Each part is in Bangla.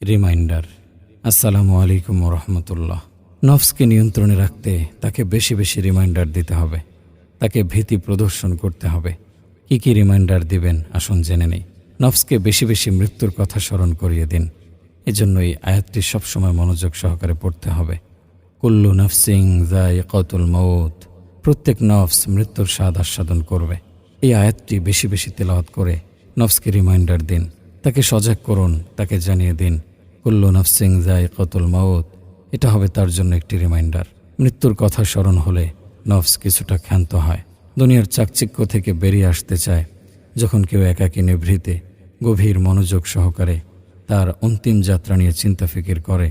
রিমাইন্ডার। আসসালামু আলাইকুম রহমতুল্লাহ। নফসকে নিয়ন্ত্রণে রাখতে তাকে বেশি বেশি রিমাইন্ডার দিতে হবে, তাকে ভীতি প্রদর্শন করতে হবে। কি কি রিমাইন্ডার দিবেন আসুন জেনে নেই। নফসকে বেশি বেশি মৃত্যুর কথা স্মরণ করিয়ে দিন। এজন্য এই আয়াতটি সবসময় মনোযোগ সহকারে পড়তে হবে। কুল্লু নফসিং যায়িকাতুল মউত, প্রত্যেক নফস মৃত্যুর স্বাদ আস্বাদন করবে। এই আয়াতটি বেশি বেশি তেলাওয়াত করে নফসকে রিমাইন্ডার দিন, তাকে সজাগ করুন, তাকে জানিয়ে দিন কুল্লু নফসিং যায়িকাতুল মউত। এটা হবে তার জন্য একটি রিমাইন্ডার। মৃত্যুর কথা স্মরণ হলে নফস কিছুটা ক্ষান্ত হয়, দুনিয়ার চাকচিক্য থেকে বেরিয়ে আসতে চায়। যখন কেউ একাকী নিভৃতে গভীর মনোযোগ সহকারে তার অন্তিম যাত্রা নিয়ে চিন্তা ফিকির করে,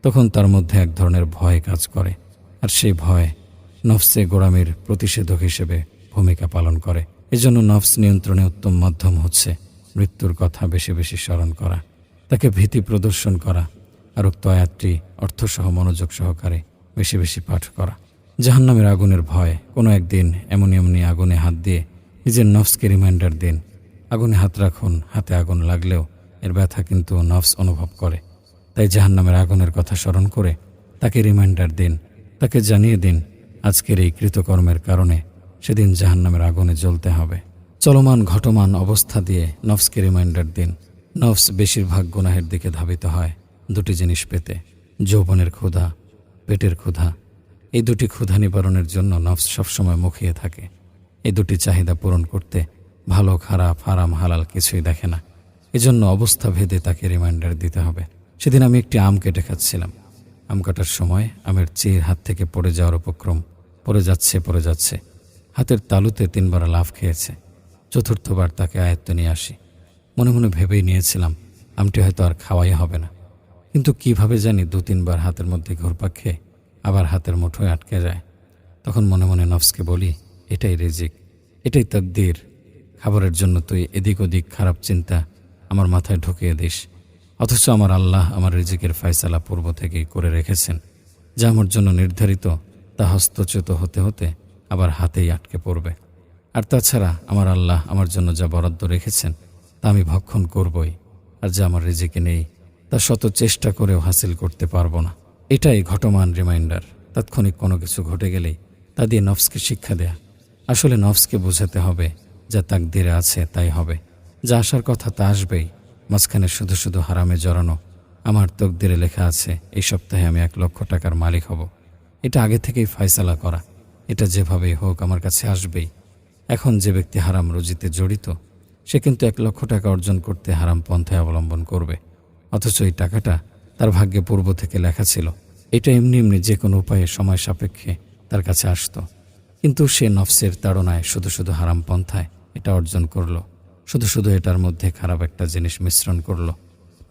তখন তার মধ্যে এক ধরনের ভয় কাজ করে, আর সেই ভয় নফসে গোড়ামির প্রতিষেধক হিসেবে ভূমিকা পালন করে। এজন্য নফস নিয়ন্ত্রণে উত্তম মাধ্যম হচ্ছে মৃত্যুর কথা বেশি বেশি স্মরণ করা, তাকে ভীতি প্রদর্শন করা, আর উক্ত আয়াতটি অর্থসহ মনোযোগ সহকারে বেশি বেশি পাঠ করা। জাহান্নামের আগুনের ভয়। কোনো একদিন এমনি আগুনে হাত দিয়ে নিজের নফসকে রিমাইন্ডার দিন। আগুনে হাত রাখুন, হাতে আগুন লাগলেও এর ব্যথা কিন্তু নফস অনুভব করে। তাই জাহান্নামের আগুনের কথা স্মরণ করে তাকে রিমাইন্ডার দিন, তাকে জানিয়ে দিন আজকের এই কৃতকর্মের কারণে সেদিন জাহান্নামের আগুনে জ্বলতে হবে। চলমান ঘটমান অবস্থা দিয়ে নফসকে রিমাইন্ডার দিন। নফস বেশিরভাগ গুনাহের দিকে ধাবিত হয় দুটি জিনিস পেতে: যৌবনের ক্ষুধা, পেটের ক্ষুধা। এই দুটি ক্ষুধা নিবারণের জন্য নফস সবসময় মুখিয়ে থাকে। এই দুটি চাহিদা পূরণ করতে ভালো খারাপ হারাম হালাল কিছুই দেখে না। এজন্য অবস্থা ভেদে তাকে রিমাইন্ডার দিতে হবে। সেদিন আমি একটি আম কেটে খাচ্ছিলাম। আম কাটার সময় আমের চির হাত থেকে পড়ে যাওয়ার উপক্রম, পড়ে যাচ্ছে। হাতের তালুতে 3 বার লাফ খেয়েছে। চতুর্থবার তাকে আয়ত্তে নিয়ে আসি। মনে মনে ভেবেই নিয়েছিলাম আমটি হয়তো আর খাওয়াই হবে না। কিন্তু কিভাবে জানি 2-3 বার হাতের মধ্যে ঘুরপাক খেয়ে আবার হাতের মুঠোয় আটকে যায়। তখন মনে মনে নফসকে বলি, এটাই রিজিক, এটাই তাকদীর। খাবারের জন্য তুই এদিক ওদিক খারাপ চিন্তা আমার মাথায় ঢুকিয়ে দিস, অথচ আমার আল্লাহ আমার রিজিকের ফয়সালা পূর্ব থেকেই করে রেখেছেন। যা আমার জন্য নির্ধারিত তা হস্তচ্যুত হতে হতে আবার হাতেই আটকে পড়বে। আর তাছাড়া আমার আল্লাহ আমার জন্য যা বরাদ্দ রেখেছেন তা আমি ভক্ষণ করবই, আর যা আমার রিজিকে নেই তা শত চেষ্টা করেও হাসিল করতে পারবো না। এটাই ঘটমান রিমাইন্ডার। তাৎক্ষণিক কোনো কিছু ঘটে গেলেই তা দিয়ে নফসকে শিক্ষা দেয়া। আসলে নফসকে বোঝাতে হবে যা তাকদীরে আছে তাই হবে, যা আসার কথা তা আসবেই। মাঝখানে শুধু শুধু হারামে জড়ানো। আমার তকদিরে লেখা আছে এই সপ্তাহে আমি 1 লক্ষ টাকার মালিক হব, এটা আগে থেকেই ফয়সালা করা। এটা যেভাবেই হোক আমার কাছে আসবেই। এখন যে ব্যক্তি হারাম রুজিতে জড়িত সে কিন্তু 1 লক্ষ টাকা অর্জন করতে হারাম পন্থায় অবলম্বন করবে, অথচ এই টাকাটা তার ভাগ্যে পূর্ব থেকে লেখা ছিল। এটা এমনি যে কোনো উপায়ে সময় সাপেক্ষে তার কাছে আসতো। কিন্তু সে নফসের তাড়নায় শুধু শুধু হারাম পন্থায় এটা অর্জন করলো, শুধু এটার মধ্যে খারাপ একটা জিনিস মিশ্রণ করলো।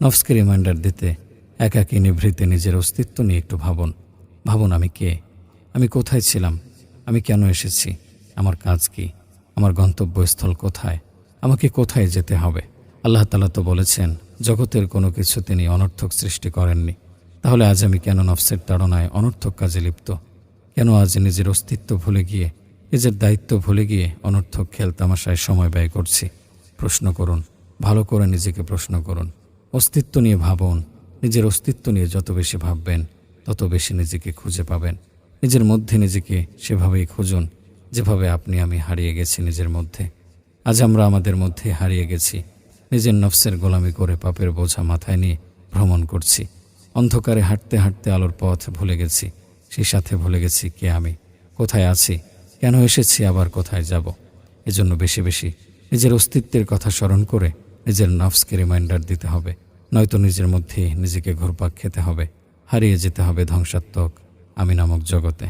নফসকে রিমাইন্ডার দিতে একাকী নিভৃতে নিজের অস্তিত্ব নিয়ে একটু ভাবুন আমি কে, আমি কোথায় ছিলাম, আমি কেন এসেছি, আমার কাজ কি, আমার গন্তব্যস্থল কোথায়, আমাকে কোথায় যেতে হবে। আল্লাহ তাআলা তো বলেছেন জগতের কোনো কিছু তিনি অনর্থক সৃষ্টি করেননি। তাহলে আজ আমি কেন নফসের তাড়নায় অনর্থক কাজে লিপ্ত? কেন আজ নিজের অস্তিত্ব ভুলে গিয়ে, নিজের দায়িত্ব ভুলে গিয়ে অনর্থক খেলতামাশায় সময় ব্যয় করছি? প্রশ্ন করুন, ভালো করে নিজেকে প্রশ্ন করুন। অস্তিত্ব নিয়ে ভাবুন। নিজের অস্তিত্ব নিয়ে যত বেশি ভাববেন তত বেশি নিজেকে খুঁজে পাবেন। নিজের মধ্যে নিজেকে সেভাবেই খুঁজুন যেভাবে আপনি আমি হারিয়ে গেছি নিজের মধ্যে। আজ আমরা আমাদের মধ্যে হারিয়ে গেছি, নিজের নফসের গোলামি করে পাপের বোঝা মাথায় নিয়ে ভ্রমণ করছি। অন্ধকারে হাঁটতে হাঁটতে আলোর পথ ভুলে গেছি, সেই সাথে ভুলে গেছি কে আমি, কোথায় আছি, কেন এসেছি, আবার কোথায় যাব। এজন্য বেশি বেশি নিজের অস্তিত্বের কথা স্মরণ করে নিজের নফসকে রিমাইন্ডার দিতে হবে, নয়তো নিজের মধ্যে নিজেকে ঘুরপাক খেতে হবে, হারিয়ে যেতে হবে ধ্বংসাত্মক আমি নামক জগতে।